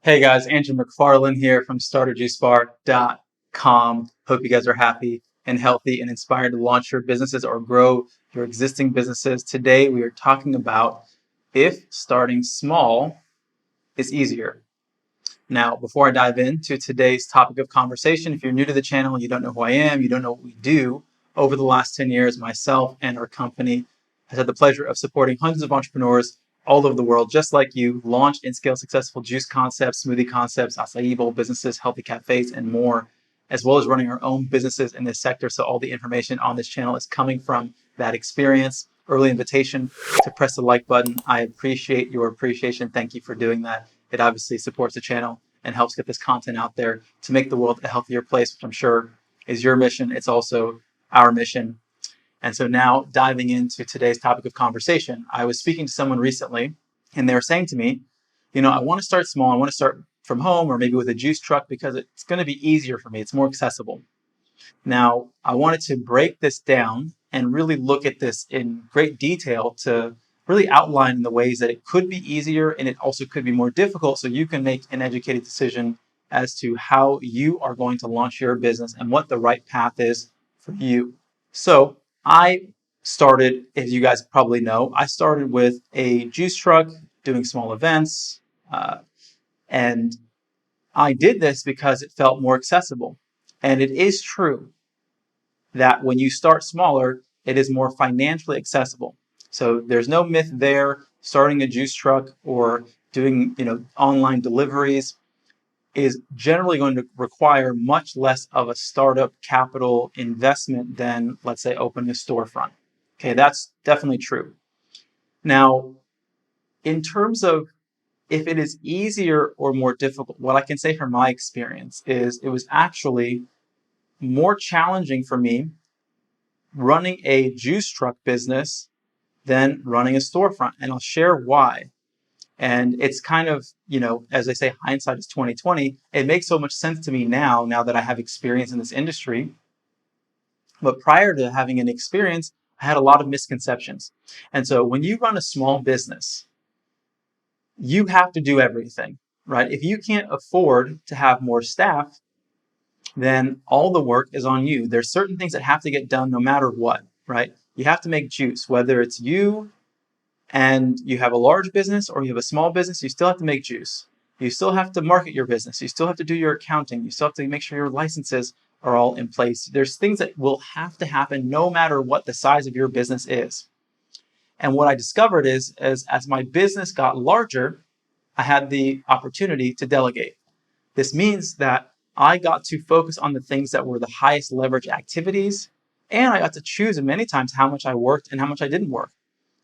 Hey guys, Andrew McFarland here from StartAJuiceBar.com. Hope you guys are happy and healthy and inspired to launch your businesses or grow your existing businesses. Today we are talking about if starting small is easier. Now, before I dive into today's topic of conversation, if you're new to the channel, you don't know who I am, you don't know what we do, over the last 10 years, myself and our company has had the pleasure of supporting hundreds of entrepreneurs all over the world, just like you, launch and scale successful juice concepts, smoothie concepts, acai bowl businesses, healthy cafes, and more, as well as running our own businesses in this sector. So all the information on this channel is coming from that experience. Early invitation to press the like button. I appreciate your appreciation. Thank you for doing that. It obviously supports the channel and helps get this content out there to make the world a healthier place, which I'm sure is your mission. It's also our mission. And so now diving into today's topic of conversation, I was speaking to someone recently and they were saying to me, I want to start small. I want to start from home or maybe with a juice truck because it's going to be easier for me. It's more accessible. Now, I wanted to break this down and really look at this in great detail to really outline the ways that it could be easier and it also could be more difficult so you can make an educated decision as to how you are going to launch your business and what the right path is for you. So I started, as you guys probably know, I started with a juice truck doing small events. And I did this because it felt more accessible. And it is true that when you start smaller, it is more financially accessible. So there's no myth there. Starting a juice truck or doing, online deliveries is generally going to require much less of a startup capital investment than, let's say, opening a storefront. Okay, that's definitely true. Now, in terms of if it is easier or more difficult, what I can say from my experience is it was actually more challenging for me running a juice truck business than running a storefront. And I'll share why. And it's kind of, as they say, hindsight is 2020. It makes so much sense to me now that I have experience in this industry. But prior to having an experience, I had a lot of misconceptions. And so when you run a small business, you have to do everything, right? If you can't afford to have more staff, then all the work is on you. There's certain things that have to get done no matter what, right? You have to make juice, whether it's you and you have a large business or you have a small business, you still have to make juice. You still have to market your business. You still have to do your accounting. You still have to make sure your licenses are all in place. There's things that will have to happen no matter what the size of your business is. And what I discovered is as my business got larger, I had the opportunity to delegate. This means that I got to focus on the things that were the highest leverage activities, and I got to choose many times how much I worked and how much I didn't work,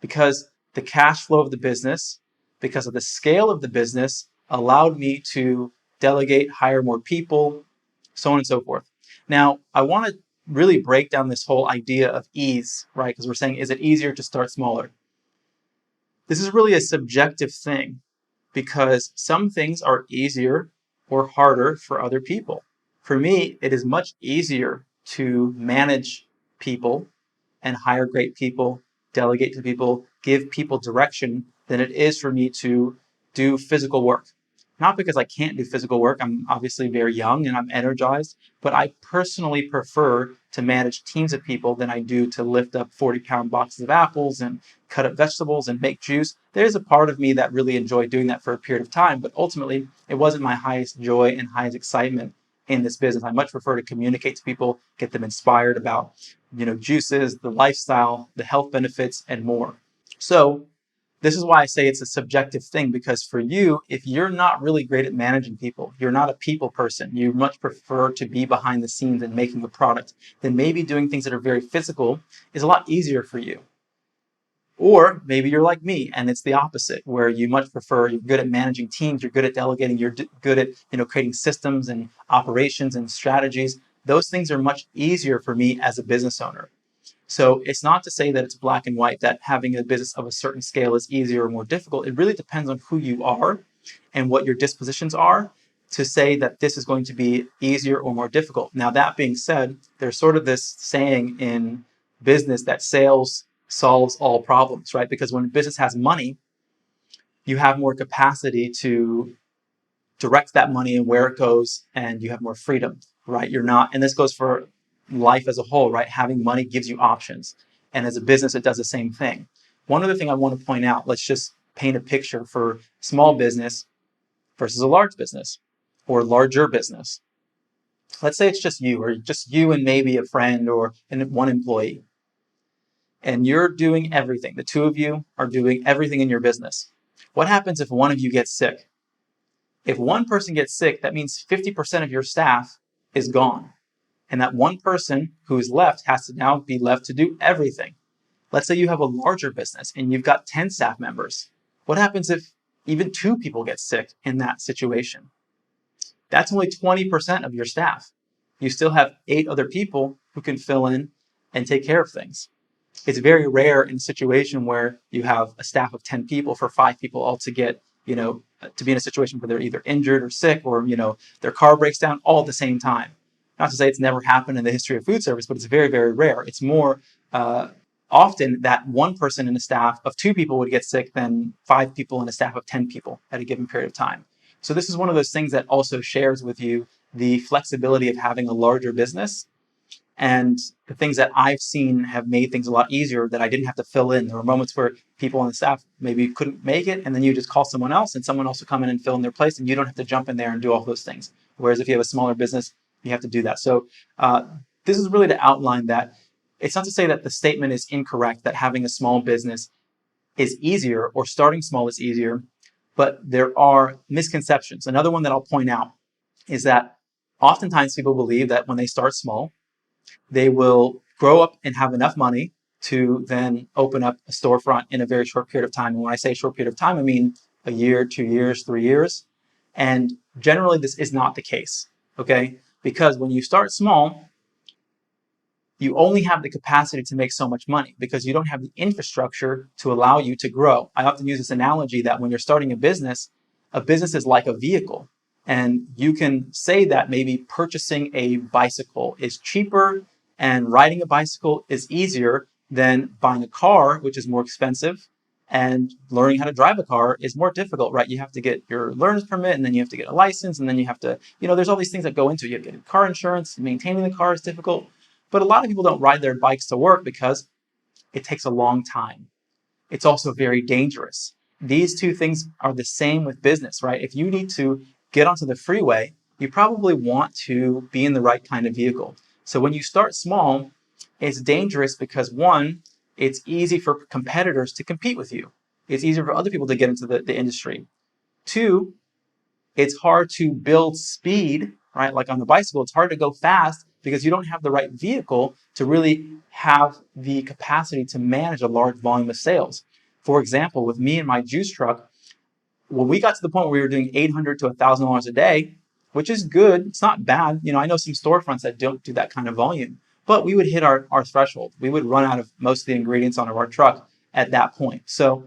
because the cash flow of the business, because of the scale of the business, allowed me to delegate, hire more people, so on and so forth. Now, I want to really break down this whole idea of ease, right? Because we're saying, is it easier to start smaller? This is really a subjective thing because some things are easier or harder for other people. For me, it is much easier to manage people and hire great people, delegate to people, give people direction than it is for me to do physical work. Not because I can't do physical work, I'm obviously very young and I'm energized, but I personally prefer to manage teams of people than I do to lift up 40-pound boxes of apples and cut up vegetables and make juice. There's a part of me that really enjoyed doing that for a period of time, but ultimately it wasn't my highest joy and highest excitement in this business. I much prefer to communicate to people, get them inspired about, juices, the lifestyle, the health benefits, and more. So this is why I say it's a subjective thing, because for you, if you're not really great at managing people, you're not a people person, you much prefer to be behind the scenes and making a product, then maybe doing things that are very physical is a lot easier for you. Or maybe you're like me and it's the opposite, where you much prefer, you're good at managing teams, you're good at delegating, you're good at creating systems and operations and strategies. Those things are much easier for me as a business owner. So it's not to say that it's black and white, that having a business of a certain scale is easier or more difficult. It really depends on who you are and what your dispositions are to say that this is going to be easier or more difficult. Now, that being said, there's sort of this saying in business that sales solves all problems, right? Because when business has money, you have more capacity to direct that money and where it goes, and you have more freedom, right? You're not, and this goes for life as a whole, right? Having money gives you options. And as a business, it does the same thing. One other thing I want to point out, let's just paint a picture for small business versus a large business or larger business. Let's say it's just you, or just you and maybe a friend or one employee. And you're doing everything. The two of you are doing everything in your business. What happens if one of you gets sick? If one person gets sick, that means 50% of your staff is gone. And that one person who is left has to now be left to do everything. Let's say you have a larger business and you've got 10 staff members. What happens if even 2 people get sick in that situation? That's only 20% of your staff. You still have 8 other people who can fill in and take care of things. It's very rare in a situation where you have a staff of 10 people for 5 people all to get, to be in a situation where they're either injured or sick or, their car breaks down all at the same time. Not to say it's never happened in the history of food service, but it's very, very rare. It's more often that one person in a staff of 2 people would get sick than 5 people in a staff of 10 people at a given period of time. So this is one of those things that also shares with you the flexibility of having a larger business. And the things that I've seen have made things a lot easier that I didn't have to fill in. There were moments where people on the staff maybe couldn't make it, and then you just call someone else, and someone else will come in and fill in their place, and you don't have to jump in there and do all those things. Whereas if you have a smaller business, you have to do that. So this is really to outline that it's not to say that the statement is incorrect, that having a small business is easier or starting small is easier, but there are misconceptions. Another one that I'll point out is that oftentimes people believe that when they start small, they will grow up and have enough money to then open up a storefront in a very short period of time. And when I say short period of time, I mean a year, 2 years, 3 years. And generally, this is not the case, okay? Because when you start small, you only have the capacity to make so much money because you don't have the infrastructure to allow you to grow. I often use this analogy that when you're starting a business is like a vehicle. And you can say that maybe purchasing a bicycle is cheaper and riding a bicycle is easier than buying a car, which is more expensive, and learning how to drive a car is more difficult, right? You have to get your learner's permit, and then you have to get a license, and then you have to, there's all these things that go into it. You have to get car insurance, maintaining the car is difficult. But a lot of people don't ride their bikes to work because it takes a long time. It's also very dangerous. These two things are the same with business, right? If you need to get onto the freeway, you probably want to be in the right kind of vehicle. So when you start small, it's dangerous because one, it's easy for competitors to compete with you. It's easier for other people to get into the industry. 2, it's hard to build speed, right? Like on the bicycle, it's hard to go fast because you don't have the right vehicle to really have the capacity to manage a large volume of sales. For example, with me and my juice truck, when we got to the point where we were doing $800 to $1,000 a day, which is good, it's not bad. I know some storefronts that don't do that kind of volume, but we would hit our threshold. We would run out of most of the ingredients on our truck at that point. So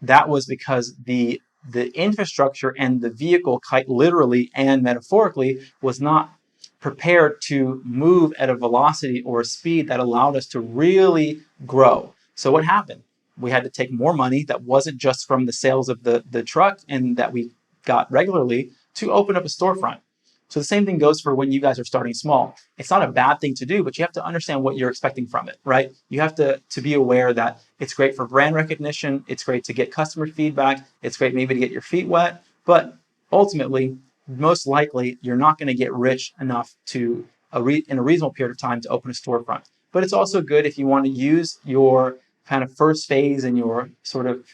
that was because the infrastructure and the vehicle, quite literally and metaphorically, was not prepared to move at a velocity or a speed that allowed us to really grow. So what happened? We had to take more money that wasn't just from the sales of the truck and that we got regularly to open up a storefront. So the same thing goes for when you guys are starting small. It's not a bad thing to do, but you have to understand what you're expecting from it, right? You have to be aware that it's great for brand recognition. It's great to get customer feedback. It's great maybe to get your feet wet. But ultimately, most likely, you're not going to get rich enough to, in a reasonable period of time, to open a storefront. But it's also good if you want to use your kind of first phase and your sort of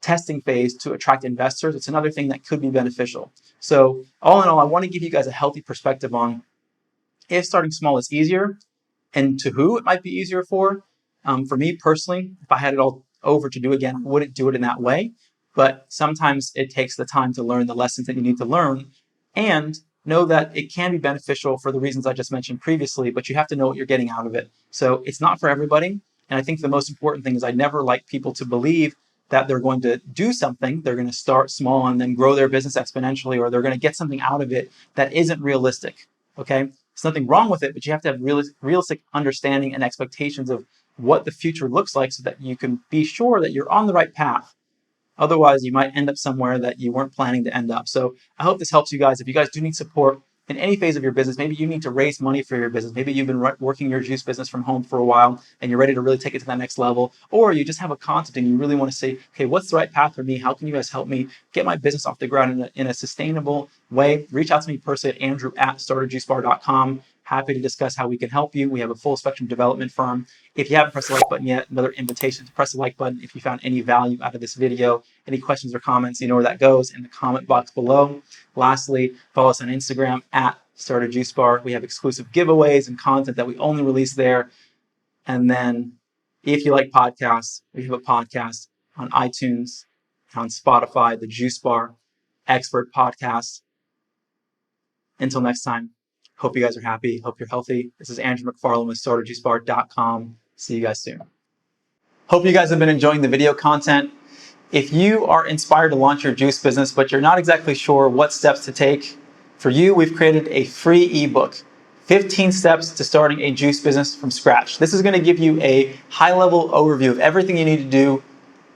testing phase to attract investors. It's another thing that could be beneficial. So all in all, I want to give you guys a healthy perspective on if starting small is easier and to who it might be easier for. For me personally, if I had it all over to do again, I wouldn't do it in that way. But sometimes it takes the time to learn the lessons that you need to learn and know that it can be beneficial for the reasons I just mentioned previously, but you have to know what you're getting out of it. So it's not for everybody. And I think the most important thing is I never like people to believe that they're going to do something, they're going to start small and then grow their business exponentially, or they're going to get something out of it that isn't realistic, okay? There's nothing wrong with it, but you have to have realistic understanding and expectations of what the future looks like so that you can be sure that you're on the right path. Otherwise, you might end up somewhere that you weren't planning to end up. So I hope this helps you guys. If you guys do need support in any phase of your business, maybe you need to raise money for your business. Maybe you've been working your juice business from home for a while and you're ready to really take it to that next level. Or you just have a concept and you really want to say, okay, what's the right path for me? How can you guys help me get my business off the ground in a sustainable way? Reach out to me personally at Andrew@StartAJuiceBar.com. Happy to discuss how we can help you. We have a full spectrum development firm. If you haven't pressed the like button yet, another invitation to press the like button if you found any value out of this video. Any questions or comments, you know where that goes in the comment box below. Lastly, follow us on Instagram at StartAJuiceBar. We have exclusive giveaways and content that we only release there. And then if you like podcasts, we have a podcast on iTunes, on Spotify, the Juice Bar Expert Podcast. Until next time, hope you guys are happy. Hope you're healthy. This is Andrew McFarland with StartAJuiceBar.com. See you guys soon. Hope you guys have been enjoying the video content. If you are inspired to launch your juice business, but you're not exactly sure what steps to take, for you, we've created a free ebook, 15 Steps to Starting a Juice Business from Scratch. This is going to give you a high-level overview of everything you need to do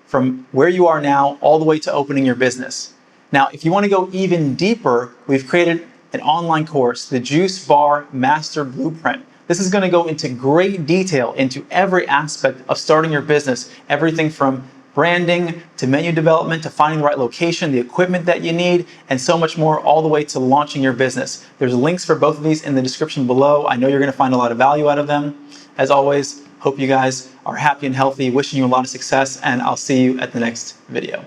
from where you are now all the way to opening your business. Now, if you want to go even deeper, we've created an online course, the Juice Bar Master Blueprint. This is going to go into great detail into every aspect of starting your business, everything from branding to menu development to finding the right location, the equipment that you need, and so much more, all the way to launching your business. There's links for both of these in the description below. I know you're going to find a lot of value out of them. As always, hope you guys are happy and healthy, wishing you a lot of success, and I'll see you at the next video.